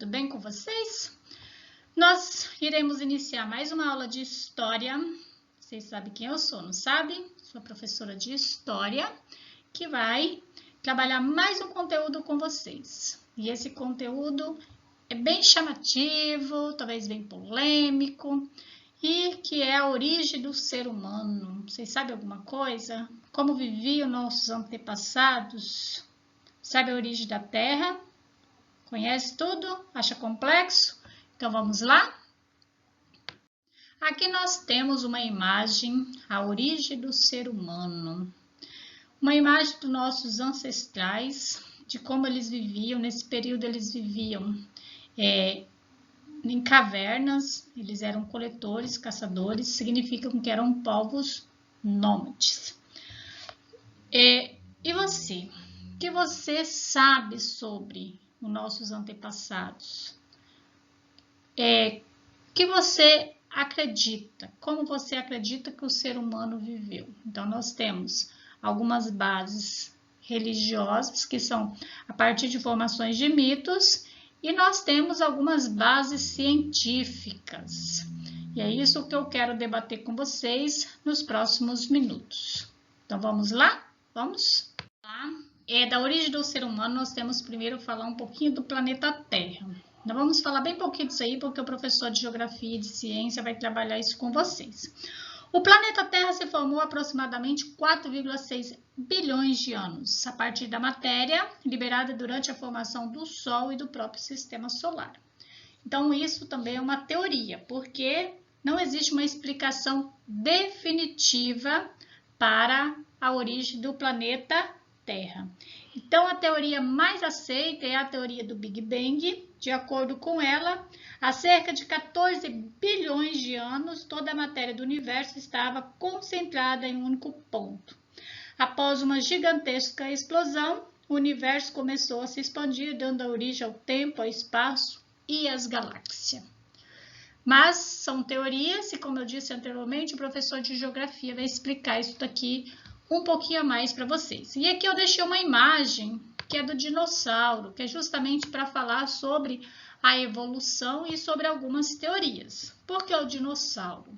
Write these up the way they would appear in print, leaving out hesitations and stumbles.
tudo bem com vocês? Nós iremos iniciar mais uma aula de História. Vocês sabem quem eu sou, não sabem? Sou a professora de História que vai trabalhar mais um conteúdo com vocês. E esse conteúdo é bem chamativo, talvez bem polêmico, e que é a origem do ser humano. Vocês sabem alguma coisa? Como viviam nossos antepassados? Sabe a origem da Terra? Conhece tudo? Acha complexo? Então vamos lá? Aqui nós temos uma imagem, a origem do ser humano. Uma imagem dos nossos ancestrais, de como eles viviam. Nesse período eles viviam em cavernas, eles eram coletores, caçadores, significa que eram povos nômades. E você? O que você sabe sobre os nossos antepassados? Que você acredita? Como você acredita que o ser humano viveu? Então, nós temos algumas bases religiosas, que são a partir de formações de mitos, e nós temos algumas bases científicas. E é isso que eu quero debater com vocês nos próximos minutos. Então, vamos lá? Vamos lá? Da origem do ser humano, nós temos primeiro falar um pouquinho do planeta Terra. Nós vamos falar bem pouquinho disso aí, porque o professor de Geografia e de Ciência vai trabalhar isso com vocês. O planeta Terra se formou há aproximadamente 4,6 bilhões de anos, a partir da matéria liberada durante a formação do Sol e do próprio Sistema Solar. Então, isso também é uma teoria, porque não existe uma explicação definitiva para a origem do planeta Terra. Então, a teoria mais aceita é a teoria do Big Bang. De acordo com ela, há cerca de 14 bilhões de anos, toda a matéria do universo estava concentrada em um único ponto. Após uma gigantesca explosão, o universo começou a se expandir, dando origem ao tempo, ao espaço e às galáxias. Mas são teorias e, como eu disse anteriormente, o professor de Geografia vai explicar isso daqui um pouquinho a mais para vocês. E aqui eu deixei uma imagem que é do dinossauro, que é justamente para falar sobre a evolução e sobre algumas teorias. Por que o dinossauro?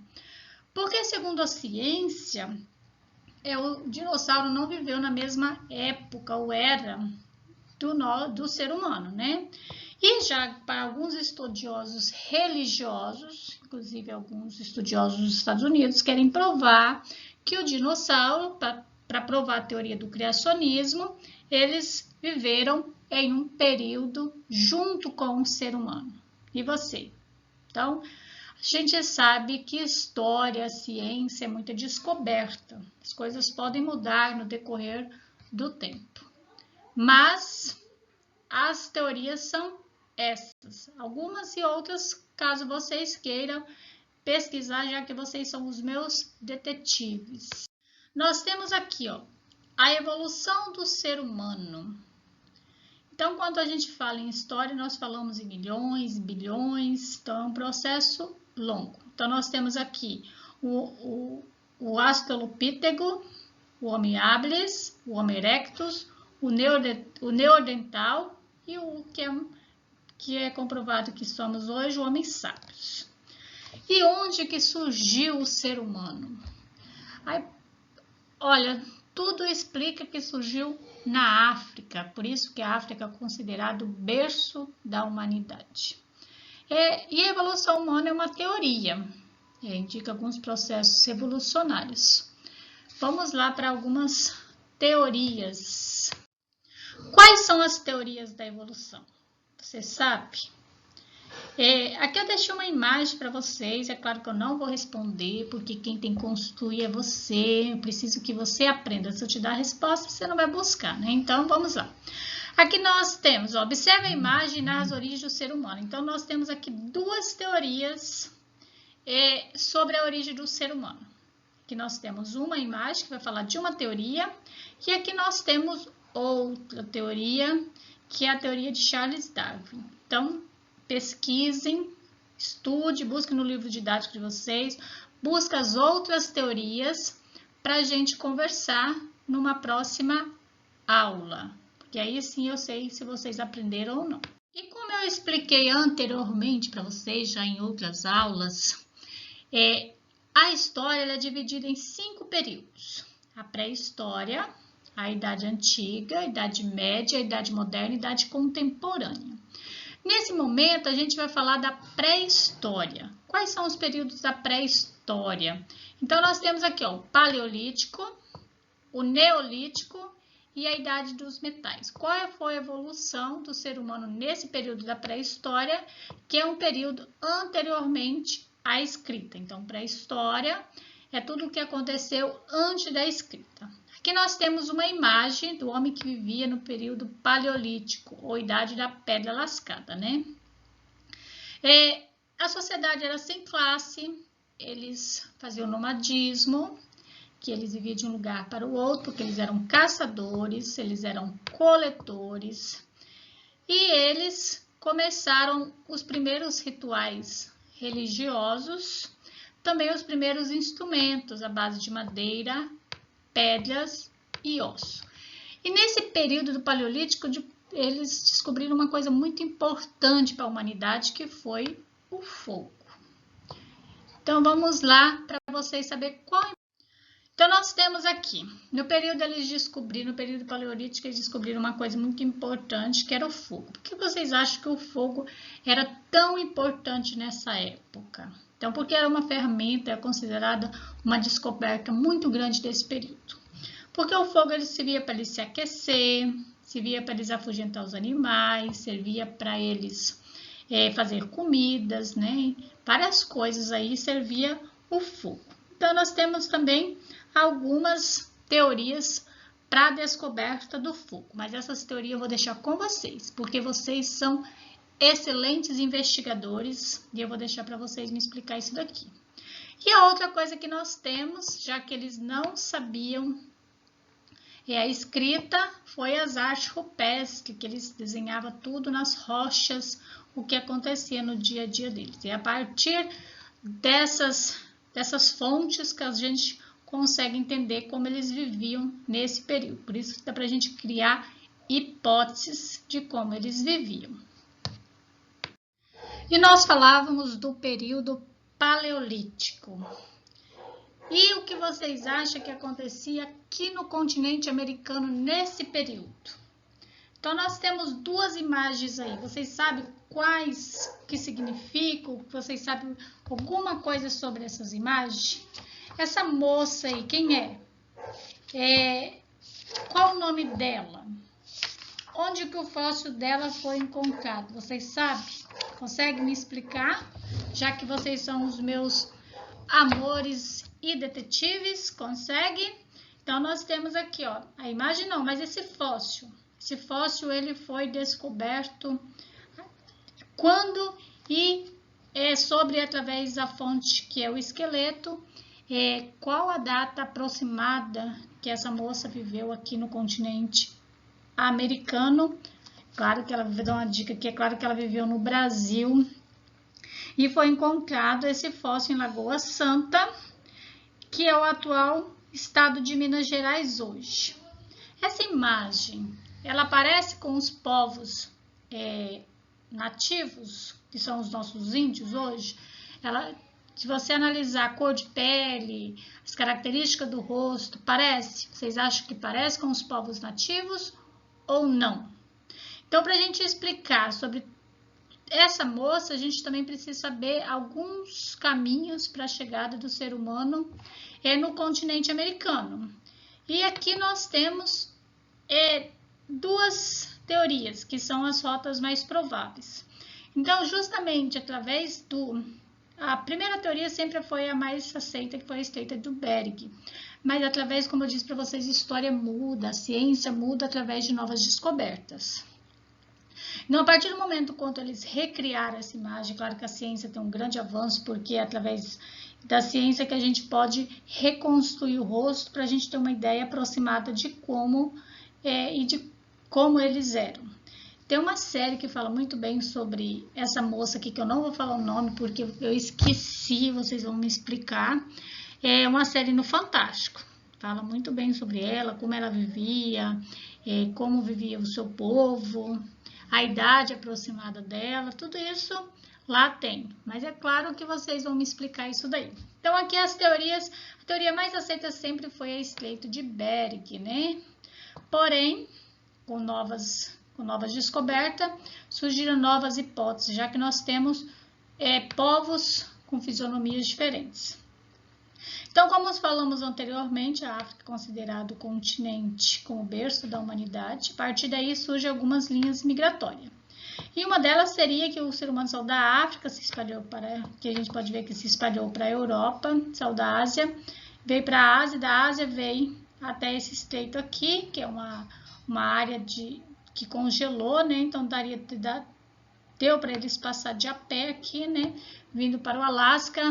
Porque, segundo a ciência, o dinossauro não viveu na mesma época ou era do ser humano, né? E já para alguns estudiosos religiosos, inclusive alguns estudiosos dos Estados Unidos, querem provar que o dinossauro, para provar a teoria do criacionismo, eles viveram em um período junto com o ser humano. E você? Então, a gente sabe que história, ciência é muita descoberta. As coisas podem mudar no decorrer do tempo. Mas as teorias são essas. Algumas e outras, caso vocês queiram pesquisar, já que vocês são os meus detetives. Nós temos aqui, a evolução do ser humano. Então, quando a gente fala em história, nós falamos em milhões, bilhões, então é um processo longo. Então, nós temos aqui o Australopithecus, o Homo habilis, o Homo erectus, o Neandertal e o que é comprovado que somos hoje, o Homem sapiens. E onde que surgiu o ser humano? Olha, tudo explica que surgiu na África, por isso que a África é considerado o berço da humanidade. E a evolução humana é uma teoria, indica alguns processos evolucionários. Vamos lá para algumas teorias. Quais são as teorias da evolução? Você sabe? Aqui eu deixei uma imagem para vocês, é claro que eu não vou responder, porque quem tem que construir é você, eu preciso que você aprenda. Se eu te dar a resposta, você não vai buscar, né? Então, vamos lá. Aqui nós temos, observe a imagem nas origens do ser humano. Então, nós temos aqui duas teorias sobre a origem do ser humano. Aqui nós temos uma imagem que vai falar de uma teoria, e aqui nós temos outra teoria, que é a teoria de Charles Darwin. Então, pesquisem, estude, busquem no livro didático de vocês, busquem as outras teorias para a gente conversar numa próxima aula. Porque aí sim eu sei se vocês aprenderam ou não. E como eu expliquei anteriormente para vocês, já em outras aulas, a história ela é dividida em 5 períodos. A pré-história, a Idade Antiga, a Idade Média, a Idade Moderna e a Idade Contemporânea. Nesse momento, a gente vai falar da pré-história. Quais são os períodos da pré-história? Então, nós temos aqui o Paleolítico, o Neolítico e a Idade dos Metais. Qual foi a evolução do ser humano nesse período da pré-história, que é um período anteriormente à escrita? Então, pré-história é tudo o que aconteceu antes da escrita. Aqui nós temos uma imagem do homem que vivia no período paleolítico, ou idade da pedra lascada, né? A sociedade era sem classe, eles faziam nomadismo, que eles viviam de um lugar para o outro, porque eles eram caçadores, eles eram coletores, e eles começaram os primeiros rituais religiosos, também os primeiros instrumentos à base de madeira, pedras e osso. E nesse período do Paleolítico, eles descobriram uma coisa muito importante para a humanidade, que foi o fogo. Então, vamos lá para vocês saberem qual. Então, nós temos aqui, no período paleolítico, eles descobriram uma coisa muito importante, que era o fogo. Por que vocês acham que o fogo era tão importante nessa época? Então, porque era uma ferramenta, é considerada uma descoberta muito grande desse período. Porque o fogo ele servia para eles se aquecer, servia para eles afugentar os animais, servia para eles fazer comidas, né? Várias coisas aí servia o fogo. Então, nós temos também algumas teorias para a descoberta do fogo, mas essas teorias eu vou deixar com vocês, porque vocês são excelentes investigadores e eu vou deixar para vocês me explicar isso daqui. E a outra coisa que nós temos, já que eles não sabiam a escrita, foi as artes rupestres, que eles desenhavam tudo nas rochas, o que acontecia no dia a dia deles. E a partir dessas fontes que a gente consegue entender como eles viviam nesse período. Por isso dá para a gente criar hipóteses de como eles viviam. E nós falávamos do período paleolítico. E o que vocês acham que acontecia aqui no continente americano nesse período? Então, nós temos 2 imagens aí. Vocês sabem quais que significam? Vocês sabem alguma coisa sobre essas imagens? Essa moça aí, quem é? Qual o nome dela? Onde que o fóssil dela foi encontrado? Vocês sabem? Conseguem me explicar? Já que vocês são os meus amores e detetives, consegue? Então, nós temos aqui, a imagem não, mas esse fóssil. Esse fóssil, ele foi descoberto quando e sobre através da fonte que é o esqueleto, qual a data aproximada que essa moça viveu aqui no continente americano. Claro que ela vai dar uma dica aqui, é claro que ela viveu no Brasil. E foi encontrado esse fóssil em Lagoa Santa, que é o atual estado de Minas Gerais hoje. Essa imagem, ela aparece com os povos nativos, que são os nossos índios hoje. Se você analisar a cor de pele, as características do rosto, parece? Vocês acham que parece com os povos nativos ou não? Então, para a gente explicar sobre essa moça, a gente também precisa saber alguns caminhos para a chegada do ser humano no continente americano. E aqui nós temos 2 teorias, que são as rotas mais prováveis. Então, justamente através a primeira teoria sempre foi a mais aceita, que foi a Estreita do Bering. Mas através, como eu disse para vocês, a história muda, a ciência muda através de novas descobertas. Então, a partir do momento quando eles recriaram essa imagem, claro que a ciência tem um grande avanço, porque é através da ciência que a gente pode reconstruir o rosto para a gente ter uma ideia aproximada de como eles eram. Tem uma série que fala muito bem sobre essa moça aqui, que eu não vou falar o nome porque eu esqueci, vocês vão me explicar. É uma série no Fantástico. Fala muito bem sobre ela, como ela vivia, como vivia o seu povo. a idade aproximada dela, tudo isso lá tem. Mas é claro que vocês vão me explicar isso daí. Então, aqui as teorias, a teoria mais aceita sempre foi a Estreito de Bering, né? Porém, com novas descobertas, surgiram novas hipóteses, já que nós temos povos com fisionomias diferentes. Então, como falamos anteriormente, a África é considerado o continente como berço da humanidade. A partir daí surgem algumas linhas migratórias. E uma delas seria que o ser humano saiu da África, se espalhou que a gente pode ver que se espalhou para a Europa, saiu da Ásia, veio para a Ásia, da Ásia veio até esse estreito aqui, que é uma área que congelou, né? Então deu para eles passar de a pé aqui, né? Vindo para o Alasca,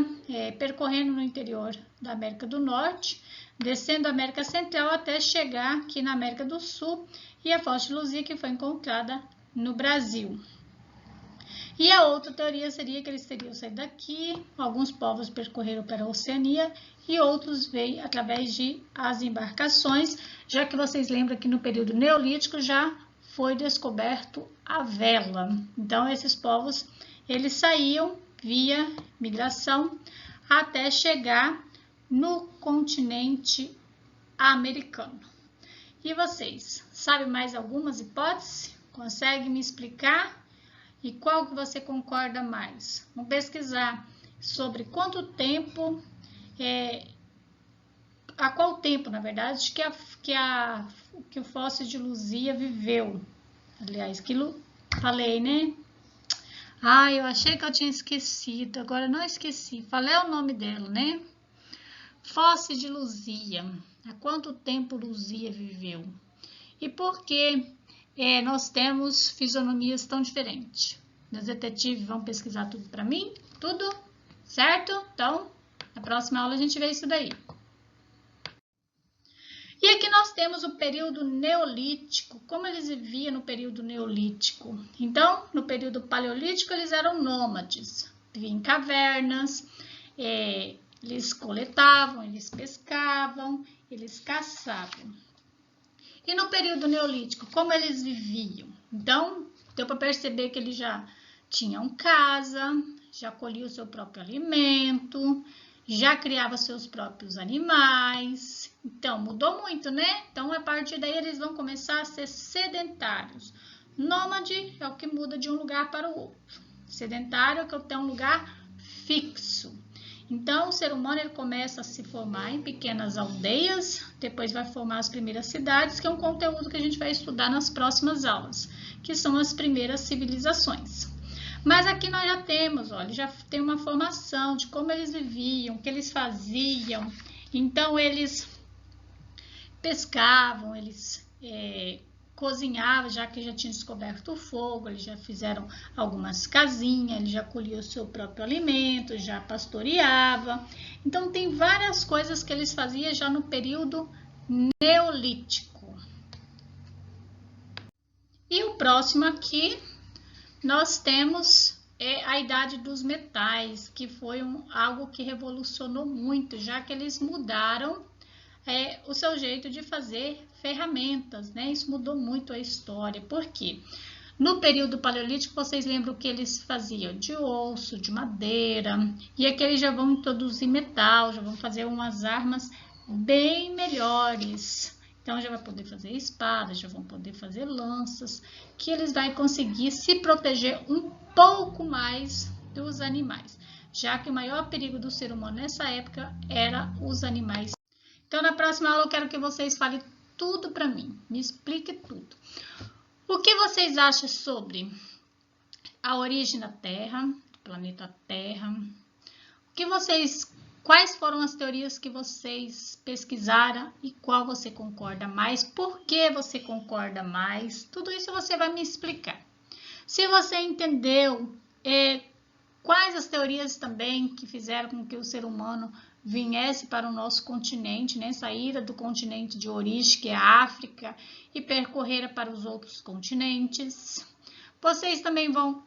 percorrendo no interior da América do Norte, descendo a América Central até chegar aqui na América do Sul e a Foz de Luzia, que foi encontrada no Brasil. E a outra teoria seria que eles teriam saído daqui, alguns povos percorreram para a Oceania e outros veio através de as embarcações, já que vocês lembram que no período neolítico já foi descoberto a vela. Então, esses povos, eles saíam via migração até chegar no continente americano. E vocês, sabem mais algumas hipóteses? Consegue me explicar? E qual que você concorda mais? Vamos pesquisar sobre quanto tempo, a qual tempo, na verdade, que o fóssil de Luzia viveu. Aliás, falei, né? Ah, eu achei que eu tinha esquecido, agora não esqueci. Falei o nome dela, né? Fóssil de Luzia. Há quanto tempo Luzia viveu? E por que nós temos fisionomias tão diferentes? Meus detetives vão pesquisar tudo para mim? Tudo? Certo? Então, na próxima aula a gente vê isso daí. E aqui nós temos o período neolítico, como eles viviam no período neolítico. Então, no período paleolítico, eles eram nômades, viviam em cavernas, eles coletavam, eles pescavam, eles caçavam. E no período neolítico, como eles viviam? Então, deu para perceber que eles já tinham casa, já colhiam o seu próprio alimento, já criava seus próprios animais. Então, mudou muito, né? Então, a partir daí, eles vão começar a ser sedentários. Nômade é o que muda de um lugar para o outro. Sedentário é o que tem um lugar fixo. Então, o ser humano ele começa a se formar em pequenas aldeias, depois vai formar as primeiras cidades, que é um conteúdo que a gente vai estudar nas próximas aulas, que são as primeiras civilizações. Mas aqui nós já temos, olha, já tem uma formação de como eles viviam, o que eles faziam. Então, eles pescavam, eles cozinhavam, já que já tinham descoberto o fogo, eles já fizeram algumas casinhas, eles já colhiam o seu próprio alimento, já pastoreava. Então, tem várias coisas que eles faziam já no período neolítico. E o próximo aqui, nós temos a Idade dos Metais, que foi algo que revolucionou muito, já que eles mudaram o seu jeito de fazer ferramentas, né? Isso mudou muito a história. Por quê? No período paleolítico, vocês lembram que eles faziam de osso, de madeira, e aqui eles já vão introduzir metal, já vão fazer umas armas bem melhores. Então, já vai poder fazer espadas, já vão poder fazer lanças, que eles vão conseguir se proteger um pouco mais dos animais, já que o maior perigo do ser humano nessa época era os animais. Então, na próxima aula, eu quero que vocês falem tudo para mim, me explique tudo. O que vocês acham sobre a origem da Terra, do planeta Terra? Quais foram as teorias que vocês pesquisaram e qual você concorda mais? Por que você concorda mais? Tudo isso você vai me explicar. Se você entendeu quais as teorias também que fizeram com que o ser humano viesse para o nosso continente, né? Saíra do continente de origem, que é a África, e percorrera para os outros continentes. Vocês também vão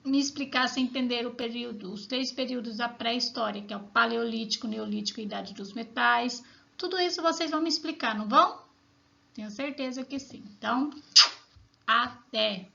me explicar se entender os 3 períodos da pré-história, que é o Paleolítico, Neolítico e Idade dos Metais. Tudo isso vocês vão me explicar, não vão? Tenho certeza que sim. Então, até!